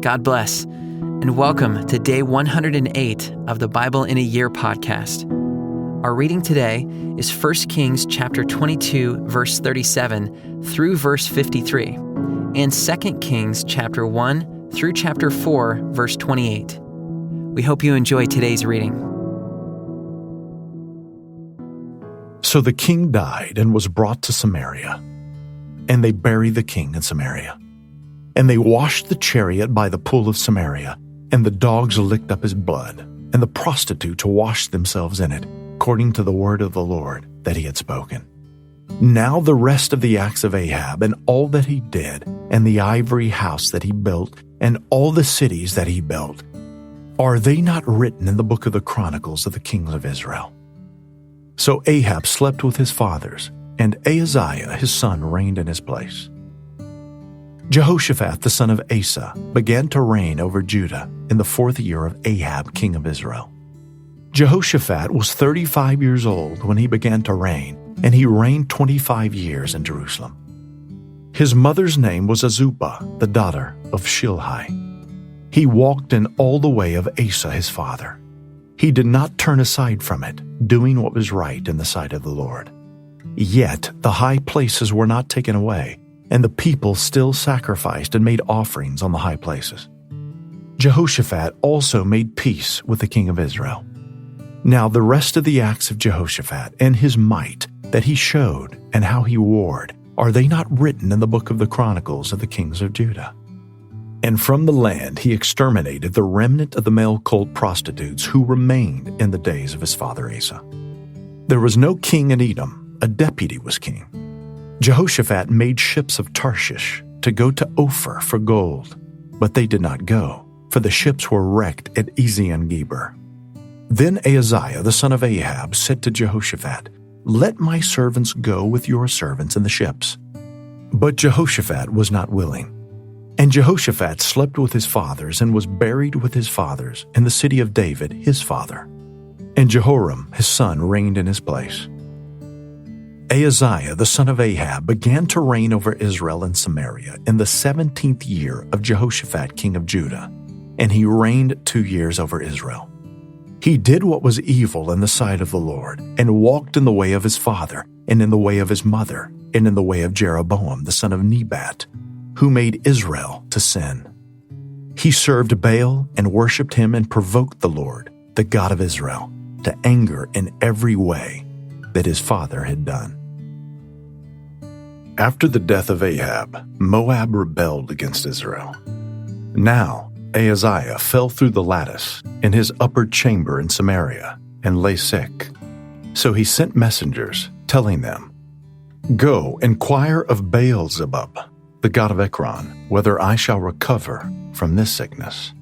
God bless, and welcome to day 108 of the Bible in a Year podcast. Our reading today is 1 Kings chapter 22, verse 37 through verse 53, and 2 Kings chapter 1 through chapter 4, verse 28. We hope you enjoy today's reading. So the king died and was brought to Samaria, and they buried the king in Samaria. And they washed the chariot by the pool of Samaria, and the dogs licked up his blood, and the prostitutes washed themselves in it, according to the word of the Lord that he had spoken. Now the rest of the acts of Ahab, and all that he did, and the ivory house that he built, and all the cities that he built, are they not written in the book of the Chronicles of the kings of Israel? So Ahab slept with his fathers, and Ahaziah his son reigned in his place. Jehoshaphat the son of Asa began to reign over Judah in the 4th year of Ahab king of Israel. Jehoshaphat was 35 years old when he began to reign, and he reigned 25 years in Jerusalem. His mother's name was Azubah, the daughter of Shilhi. He walked in all the way of Asa his father. He did not turn aside from it, doing what was right in the sight of the Lord. Yet the high places were not taken away, and the people still sacrificed and made offerings on the high places. Jehoshaphat also made peace with the king of Israel. Now the rest of the acts of Jehoshaphat and his might that he showed and how he warred, are they not written in the book of the Chronicles of the kings of Judah? And from the land he exterminated the remnant of the male cult prostitutes who remained in the days of his father Asa. There was no king in Edom, a deputy was king. Jehoshaphat made ships of Tarshish to go to Ophir for gold, but they did not go, for the ships were wrecked at Ezion-Geber. Then Ahaziah the son of Ahab said to Jehoshaphat, "Let my servants go with your servants in the ships." But Jehoshaphat was not willing. And Jehoshaphat slept with his fathers and was buried with his fathers in the city of David his father. And Jehoram his son reigned in his place. Ahaziah the son of Ahab began to reign over Israel and Samaria in the 17th year of Jehoshaphat king of Judah, and he reigned 2 years over Israel. He did what was evil in the sight of the Lord, and walked in the way of his father, and in the way of his mother, and in the way of Jeroboam the son of Nebat, who made Israel to sin. He served Baal and worshipped him and provoked the Lord, the God of Israel, to anger in every way that his father had done. After the death of Ahab, Moab rebelled against Israel. Now Ahaziah fell through the lattice in his upper chamber in Samaria and lay sick. So he sent messengers, telling them, "Go, inquire of Baal-zebub, the god of Ekron, whether I shall recover from this sickness."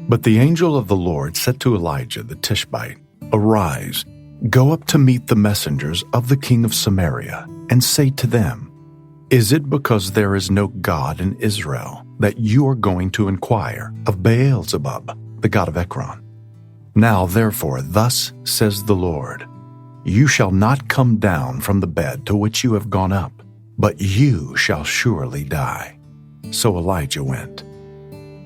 But the angel of the Lord said to Elijah the Tishbite, "Arise, go up to meet the messengers of the king of Samaria, and say to them, Is it because there is no God in Israel that you are going to inquire of Baal-zebub, the god of Ekron? Now therefore, thus says the Lord, you shall not come down from the bed to which you have gone up, but you shall surely die." So Elijah went.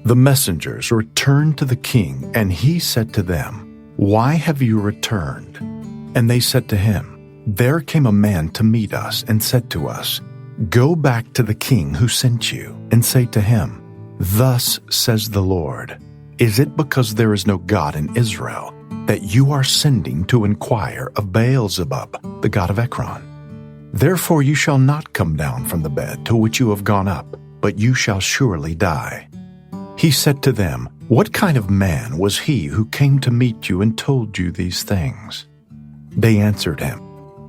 The messengers returned to the king, and he said to them, "Why have you returned?" And they said to him, "There came a man to meet us and said to us, Go back to the king who sent you, and say to him, Thus says the Lord, is it because there is no God in Israel that you are sending to inquire of Baal-zebub, the god of Ekron? Therefore you shall not come down from the bed to which you have gone up, but you shall surely die." He said to them, "What kind of man was he who came to meet you and told you these things?" They answered him,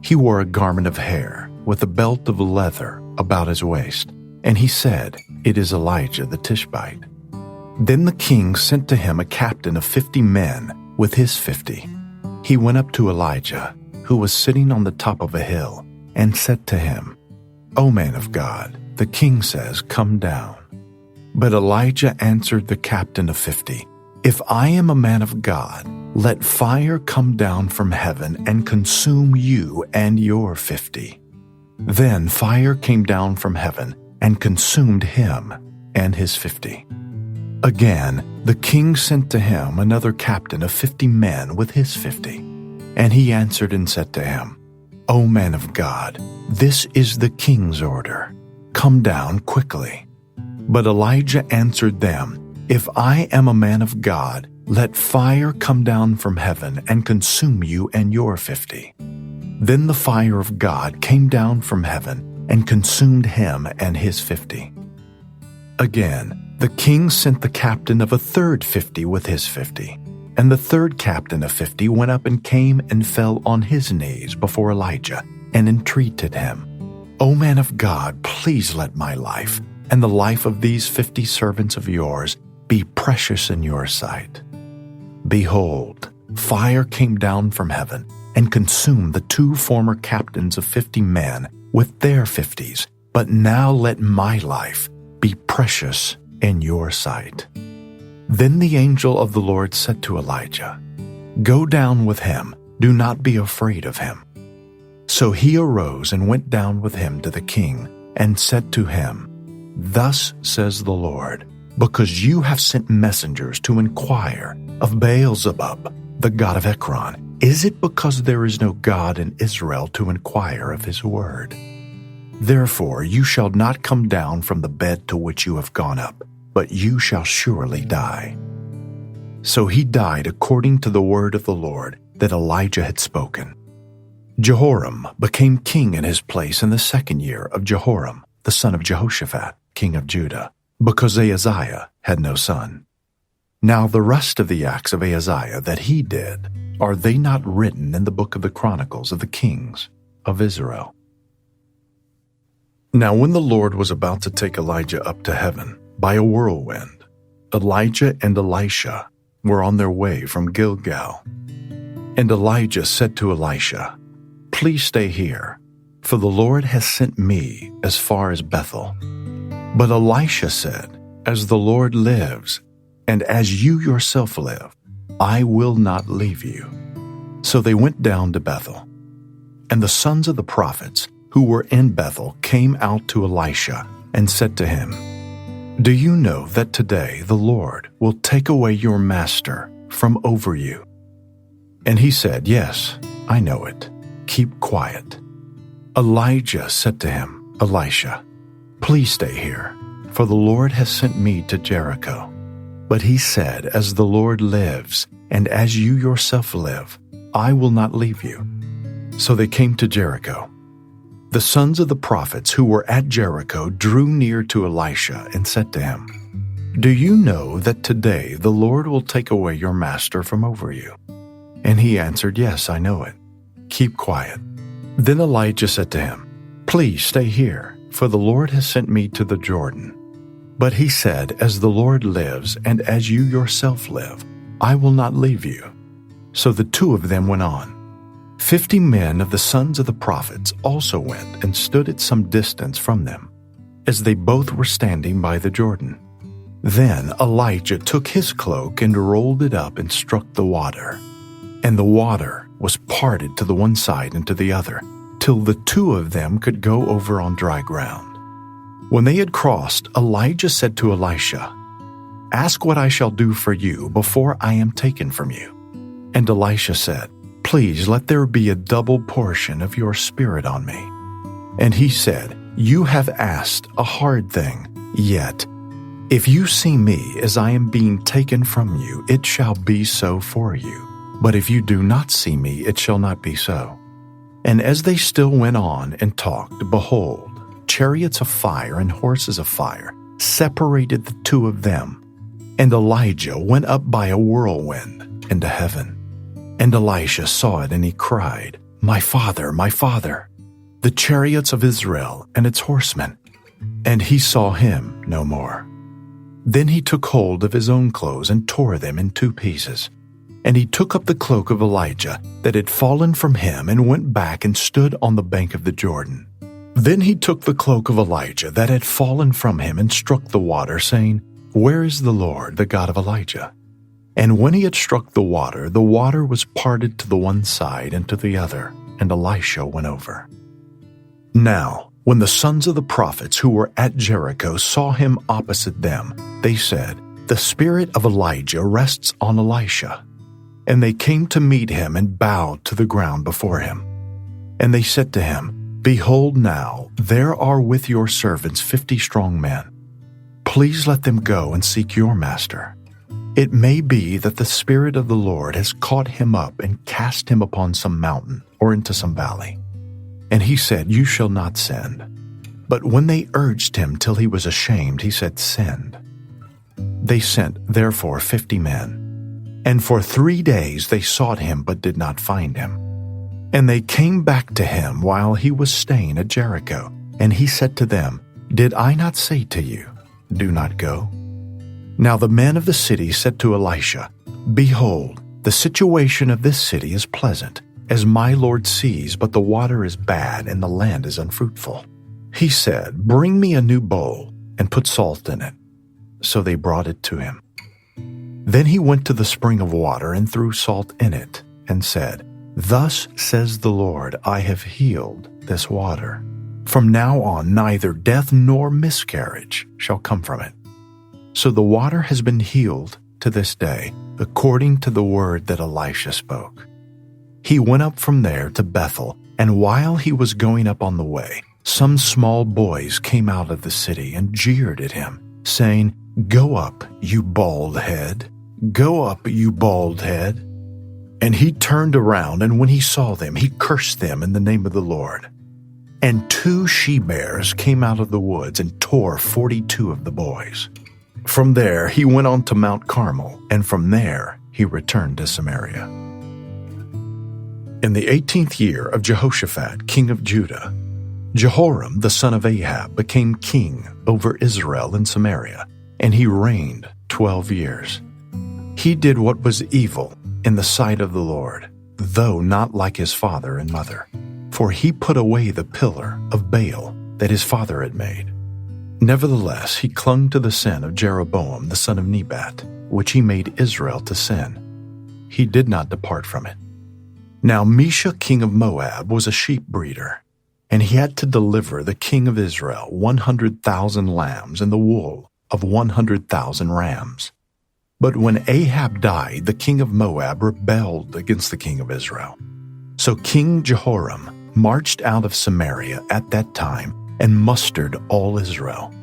"He wore a garment of hair, with a belt of leather about his waist." And he said, "It is Elijah the Tishbite." Then the king sent to him a captain of 50 men with his 50. He went up to Elijah, who was sitting on the top of a hill, and said to him, "O man of God, the king says, come down." But Elijah answered the captain of 50, "If I am a man of God, let fire come down from heaven and consume you and your 50. Then fire came down from heaven and consumed him and his 50. Again, the king sent to him another captain of 50 men with his 50. And he answered and said to him, O man of God, this is the king's order. Come down quickly. But Elijah answered them, If I am a man of God, let fire come down from heaven and consume you and your 50. Then the fire of God came down from heaven and consumed him and his 50. Again, the king sent the captain of a third 50 with his 50. And the third captain of 50 went up and came and fell on his knees before Elijah and entreated him, O man of God, please let my life and the life of these 50 servants of yours be precious in your sight. Behold, fire came down from heaven and consumed the 2 former captains of 50 men with their 50s, but now let my life be precious in your sight. Then the angel of the Lord said to Elijah, Go down with him, do not be afraid of him. So he arose and went down with him to the king and said to him, Thus says the Lord, because you have sent messengers to inquire of Baal-zebub, the god of Ekron, is it because there is no God in Israel to inquire of his word? Therefore you shall not come down from the bed to which you have gone up, but you shall surely die. So he died according to the word of the Lord that Elijah had spoken. Jehoram became king in his place in the 2nd year of Jehoram, the son of Jehoshaphat, king of Judah, because Ahaziah had no son. Now the rest of the acts of Ahaziah that he did, are they not written in the book of the Chronicles of the kings of Israel? Now when the Lord was about to take Elijah up to heaven by a whirlwind, Elijah and Elisha were on their way from Gilgal. And Elijah said to Elisha, Please stay here, for the Lord has sent me as far as Bethel. But Elisha said, As the Lord lives, and as you yourself live, I will not leave you. So they went down to Bethel. And the sons of the prophets who were in Bethel came out to Elisha and said to him, Do you know that today the Lord will take away your master from over you? And he said, Yes, I know it. Keep quiet. Elijah said to him, Elisha, please stay here, for the Lord has sent me to Jericho. But he said, As the Lord lives, and as you yourself live, I will not leave you. So they came to Jericho. The sons of the prophets who were at Jericho drew near to Elisha and said to him, Do you know that today the Lord will take away your master from over you? And he answered, Yes, I know it. Keep quiet. Then Elijah said to him, Please stay here, for the Lord has sent me to the Jordan. But he said, As the Lord lives, and as you yourself live, I will not leave you. So the 2 of them went on. 50 men of the sons of the prophets also went and stood at some distance from them, as they both were standing by the Jordan. Then Elijah took his cloak and rolled it up and struck the water. And the water was parted to the one side and to the other, till the 2 of them could go over on dry ground. When they had crossed, Elijah said to Elisha, Ask what I shall do for you before I am taken from you. And Elisha said, Please let there be a double portion of your spirit on me. And he said, You have asked a hard thing, yet if you see me as I am being taken from you, it shall be so for you. But if you do not see me, it shall not be so. And as they still went on and talked, behold, chariots of fire and horses of fire separated the 2 of them. And Elijah went up by a whirlwind into heaven. And Elisha saw it, and he cried, My father, the chariots of Israel and its horsemen. And he saw him no more. Then he took hold of his own clothes and tore them in 2 pieces. And he took up the cloak of Elijah that had fallen from him and went back and stood on the bank of the Jordan. Then he took the cloak of Elijah that had fallen from him and struck the water, saying, Where is the Lord, the God of Elijah? And when he had struck the water was parted to the one side and to the other, and Elisha went over. Now, when the sons of the prophets who were at Jericho saw him opposite them, they said, the spirit of Elijah rests on Elisha. And they came to meet him and bowed to the ground before him. And they said to him, Behold now, there are with your servants 50 strong men. Please let them go and seek your master. It may be that the Spirit of the Lord has caught him up and cast him upon some mountain or into some valley. And he said, You shall not send. But when they urged him till he was ashamed, he said, Send. They sent therefore 50 men. And for 3 days they sought him, but did not find him. And they came back to him while he was staying at Jericho. And he said to them, Did I not say to you, Do not go? Now the men of the city said to Elisha, Behold, the situation of this city is pleasant, as my Lord sees, but the water is bad and the land is unfruitful. He said, Bring me a new bowl, and put salt in it. So they brought it to him. Then he went to the spring of water and threw salt in it, and said, Thus says the Lord, I have healed this water. From now on neither death nor miscarriage shall come from it. So the water has been healed to this day, according to the word that Elisha spoke. He went up from there to Bethel, and while he was going up on the way, some small boys came out of the city and jeered at him, saying, Go up, you bald head. Go up, you bald head. And he turned around, and when he saw them, he cursed them in the name of the Lord. And 2 she-bears came out of the woods and tore 42 of the boys. From there he went on to Mount Carmel, and from there he returned to Samaria. In the 18th year of Jehoshaphat, king of Judah, Jehoram the son of Ahab became king over Israel and Samaria, and he reigned 12 years. He did what was evil in the sight of the Lord, though not like his father and mother, for he put away the pillar of Baal that his father had made. Nevertheless, he clung to the sin of Jeroboam the son of Nebat, which he made Israel to sin. He did not depart from it. Now Mesha king of Moab was a sheep breeder, and he had to deliver the king of Israel 100,000 lambs and the wool of 100,000 rams. But when Ahab died, the king of Moab rebelled against the king of Israel. So King Jehoram marched out of Samaria at that time and mustered all Israel.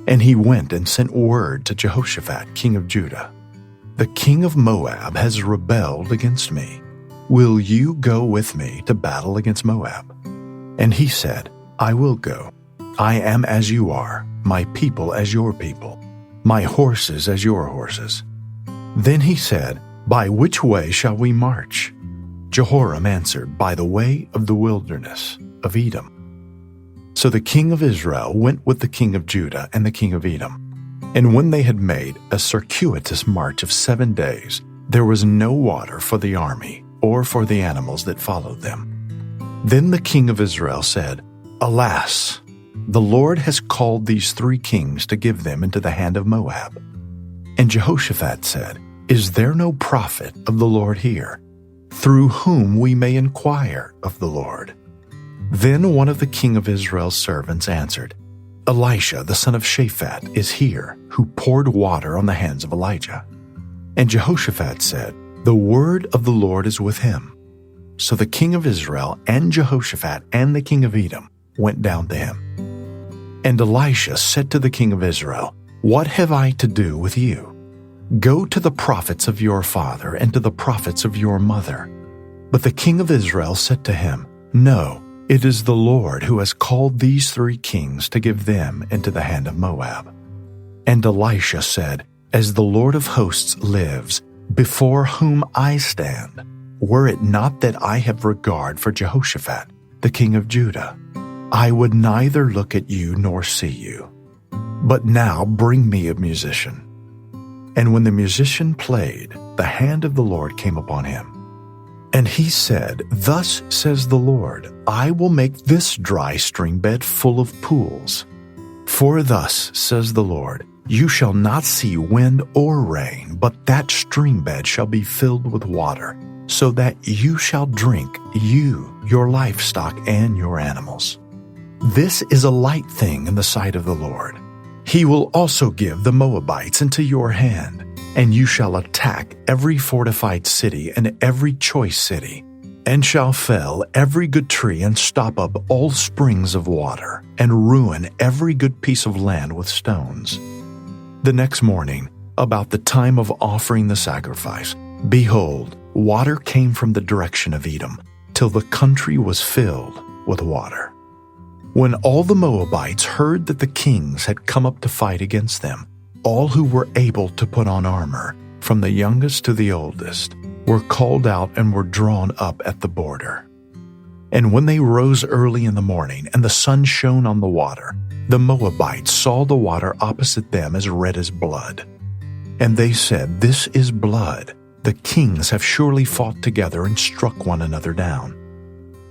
And he went and sent word to Jehoshaphat, king of Judah, The king of Moab has rebelled against me. Will you go with me to battle against Moab? And he said, I will go. I am as you are, my people as your people, my horses as your horses. Then he said, By which way shall we march? Jehoram answered, By the way of the wilderness of Edom. So the king of Israel went with the king of Judah and the king of Edom. And when they had made a circuitous march of 7 days, there was no water for the army or for the animals that followed them. Then the king of Israel said, Alas, the Lord has called these 3 kings to give them into the hand of Moab. And Jehoshaphat said, Is there no prophet of the Lord here, through whom we may inquire of the Lord? Then one of the king of Israel's servants answered, Elisha the son of Shaphat is here, who poured water on the hands of Elijah. And Jehoshaphat said, The word of the Lord is with him. So the king of Israel and Jehoshaphat and the king of Edom went down to him. And Elisha said to the king of Israel, What have I to do with you? Go to the prophets of your father and to the prophets of your mother. But the king of Israel said to him, No, it is the Lord who has called these 3 kings to give them into the hand of Moab. And Elisha said, As the Lord of hosts lives, before whom I stand, were it not that I have regard for Jehoshaphat, the king of Judah, I would neither look at you nor see you. But now bring me a musician. And when the musician played, the hand of the Lord came upon him. And he said, Thus says the Lord, I will make this dry stream bed full of pools. For thus says the Lord, You shall not see wind or rain, but that stream bed shall be filled with water, so that you shall drink, you, your livestock, and your animals. This is a light thing in the sight of the Lord. He will also give the Moabites into your hand, and you shall attack every fortified city and every choice city, and shall fell every good tree and stop up all springs of water, and ruin every good piece of land with stones. The next morning, about the time of offering the sacrifice, behold, water came from the direction of Edom, till the country was filled with water. When all the Moabites heard that the kings had come up to fight against them, all who were able to put on armor, from the youngest to the oldest, were called out and were drawn up at the border. And when they rose early in the morning and the sun shone on the water, the Moabites saw the water opposite them as red as blood. And they said, "This is blood. The kings have surely fought together and struck one another down.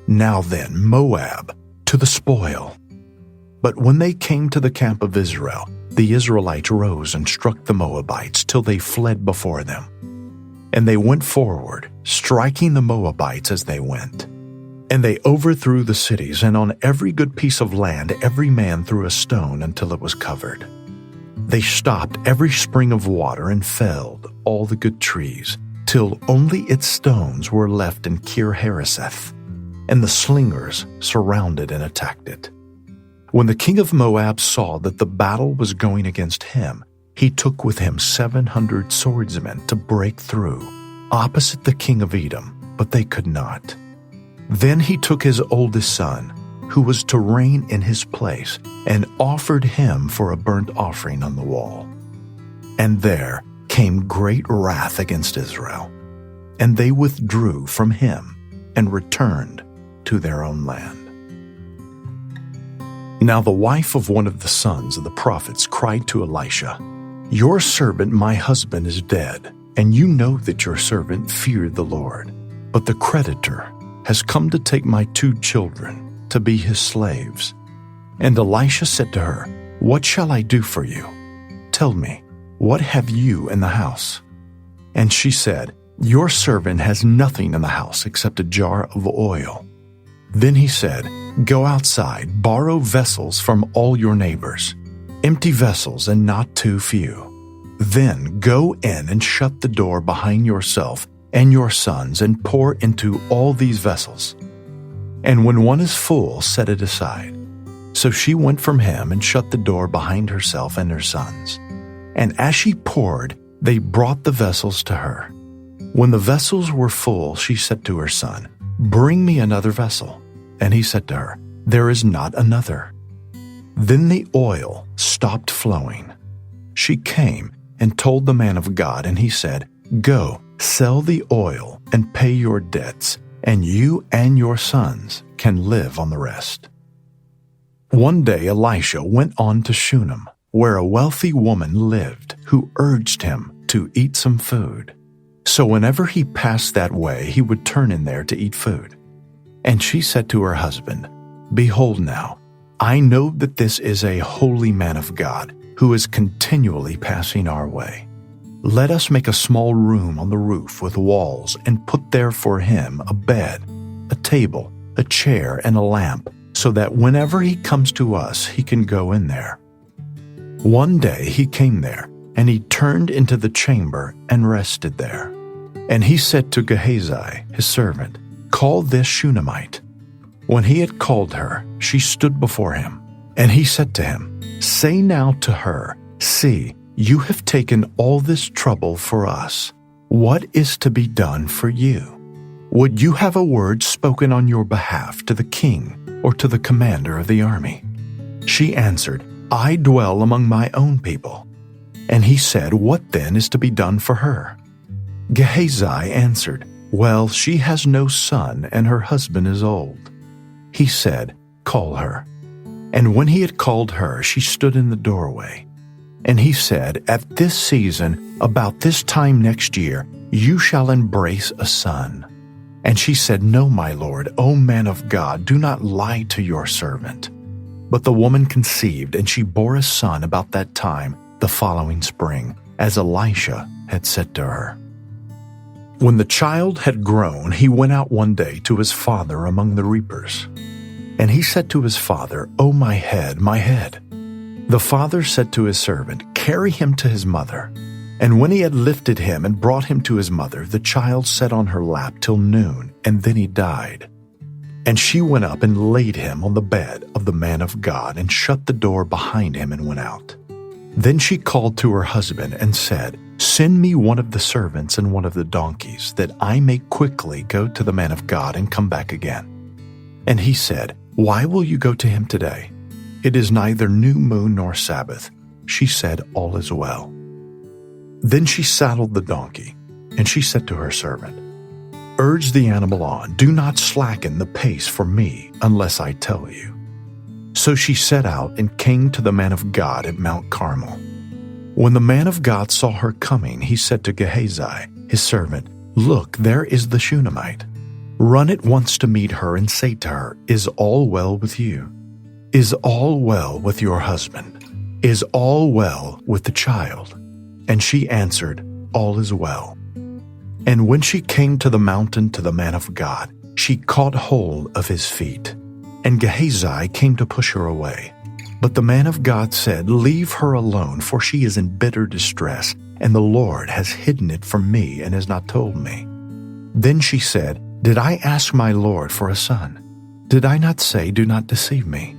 Now then, Moab, to the spoil." But when they came to the camp of Israel, the Israelites rose and struck the Moabites till they fled before them. And they went forward, striking the Moabites as they went. And they overthrew the cities, and on every good piece of land every man threw a stone until it was covered. They stopped every spring of water and felled all the good trees, till only its stones were left in Kir Hareseth, and the slingers surrounded and attacked it. When the king of Moab saw that the battle was going against him, he took with him 700 swordsmen to break through, opposite the king of Edom, but they could not. Then he took his oldest son, who was to reign in his place, and offered him for a burnt offering on the wall. And there came great wrath against Israel, and they withdrew from him and returned to their own land. Now the wife of one of the sons of the prophets cried to Elisha, "Your servant, my husband, is dead, and you know that your servant feared the Lord. But the creditor has come to take my 2 children to be his slaves." And Elisha said to her, "What shall I do for you? Tell me, what have you in the house?" And she said, "Your servant has nothing in the house except a jar of oil." Then he said, "Go outside, borrow vessels from all your neighbors, empty vessels and not too few. Then go in and shut the door behind yourself and your sons and pour into all these vessels. And when one is full, set it aside." So she went from him and shut the door behind herself and her sons. And as she poured, they brought the vessels to her. When the vessels were full, she said to her son, "Bring me another vessel." And he said to her, "There is not another." Then the oil stopped flowing. She came and told the man of God, and he said, "Go, sell the oil and pay your debts, and you and your sons can live on the rest." One day Elisha went on to Shunem, where a wealthy woman lived who urged him to eat some food. So whenever he passed that way, he would turn in there to eat food. And she said to her husband, "Behold now, I know that this is a holy man of God who is continually passing our way. Let us make a small room on the roof with walls and put there for him a bed, a table, a chair, and a lamp, so that whenever he comes to us, he can go in there." One day he came there, and he turned into the chamber and rested there. And he said to Gehazi, his servant, "Call this Shunammite." When he had called her, she stood before him. And he said to him, "Say now to her, see, you have taken all this trouble for us. What is to be done for you? Would you have a word spoken on your behalf to the king or to the commander of the army?" She answered, "I dwell among my own people." And he said, "What then is to be done for her?" Gehazi answered, "Well, she has no son, and her husband is old." He said, "Call her." And when he had called her, she stood in the doorway. And he said, "At this season, about this time next year, you shall embrace a son." And she said, "No, my lord, O man of God, do not lie to your servant." But the woman conceived, and she bore a son about that time, the following spring, as Elisha had said to her. When the child had grown, he went out one day to his father among the reapers. And he said to his father, "O my head, my head." The father said to his servant, "Carry him to his mother." And when he had lifted him and brought him to his mother, the child sat on her lap till noon, and then he died. And she went up and laid him on the bed of the man of God, and shut the door behind him and went out. Then she called to her husband and said, "Send me one of the servants and one of the donkeys, that I may quickly go to the man of God and come back again." And he said, "Why will you go to him today? It is neither new moon nor Sabbath." She said, "All is well." Then she saddled the donkey, and she said to her servant, "Urge the animal on, do not slacken the pace for me unless I tell you." So she set out and came to the man of God at Mount Carmel. When the man of God saw her coming, he said to Gehazi, his servant, "Look, there is the Shunammite. Run at once to meet her and say to her, 'Is all well with you? Is all well with your husband? Is all well with the child?' And she answered, 'All is well.' And when she came to the mountain to the man of God, she caught hold of his feet. And Gehazi came to push her away. But the man of God said, 'Leave her alone, for she is in bitter distress, and the Lord has hidden it from me and has not told me.' Then she said, 'Did I ask my Lord for a son? Did I not say, do not deceive me?'